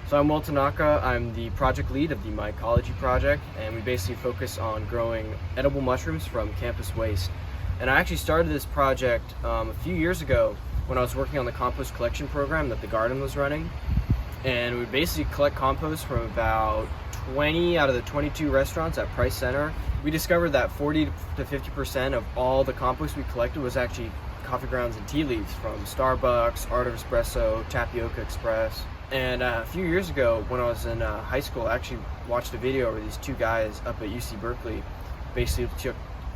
So I'm Will Tanaka. I'm the project lead of the mycology project, and we basically focus on growing edible mushrooms from campus waste. And I actually started this project a few years ago when I was working on the compost collection program that the garden was running. And we basically collect compost from about 20 out of the 22 restaurants at Price Center. We discovered that 40 to 50% of all the compost we collected was actually coffee grounds and tea leaves from Starbucks, Art of Espresso, Tapioca Express. And a few years ago, when I was in high school, I actually watched a video where these two guys up at UC Berkeley basically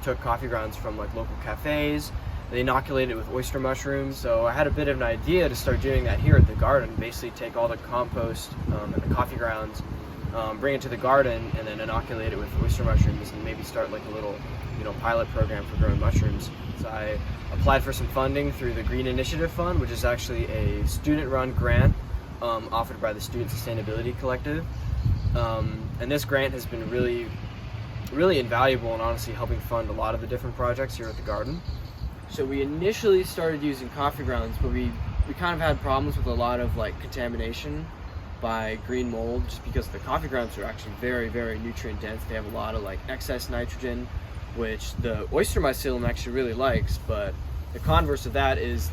took coffee grounds from like local cafes. They inoculated it with oyster mushrooms. So I had a bit of an idea to start doing that here at the garden. Basically take all the compost and the coffee grounds, bring it to the garden, and then inoculate it with oyster mushrooms, and maybe start like a little, pilot program for growing mushrooms. So I applied for some funding through the Green Initiative Fund, which is actually a student-run grant offered by the Student Sustainability Collective. And this grant has been really invaluable in honestly helping fund a lot of the different projects here at the garden. So we initially started using coffee grounds, but we kind of had problems with a lot of contamination by green mold, just because the coffee grounds are actually very nutrient dense. They have a lot of excess nitrogen, which the oyster mycelium actually really likes, but the converse of that is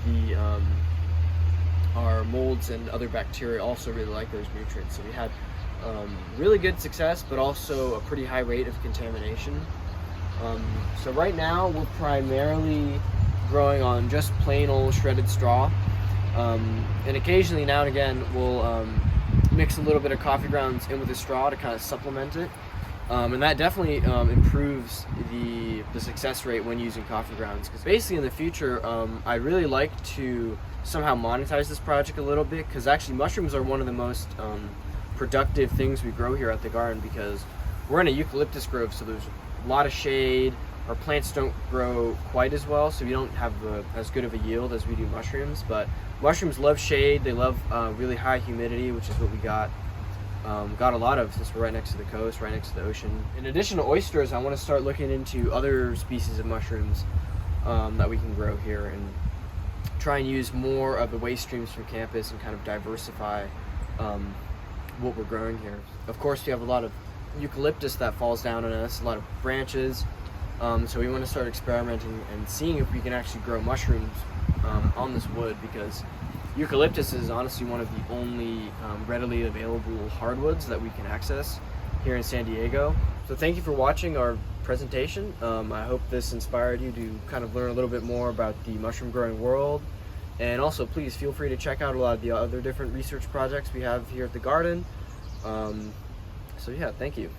our molds and other bacteria also really like those nutrients. So we had really good success, but also a pretty high rate of contamination. So right now we're primarily growing on just plain old shredded straw, and occasionally now and again we'll mix a little bit of coffee grounds in with the straw to kind of supplement it, and that definitely improves the success rate when using coffee grounds. Because basically in the future, I'd really like to somehow monetize this project a little bit, because actually mushrooms are one of the most productive things we grow here at the garden, because we're in a eucalyptus grove, so there's a lot of shade. Our plants don't grow quite as well, so we don't have as good of a yield as we do mushrooms. But mushrooms love shade. They love really high humidity, which is what we got a lot of since we're right next to the coast, right next to the ocean. In addition to oysters, I want to start looking into other species of mushrooms that we can grow here, and try and use more of the waste streams from campus and kind of diversify what we're growing here. Of course, we have a lot of eucalyptus that falls down on us, a lot of branches. So we want to start experimenting and seeing if we can actually grow mushrooms on this wood, because eucalyptus is honestly one of the only readily available hardwoods that we can access here in San Diego. So thank you for watching our presentation. I hope this inspired you to kind of learn a little bit more about the mushroom growing world. And also, please feel free to check out a lot of the other different research projects we have here at the garden. So yeah, thank you.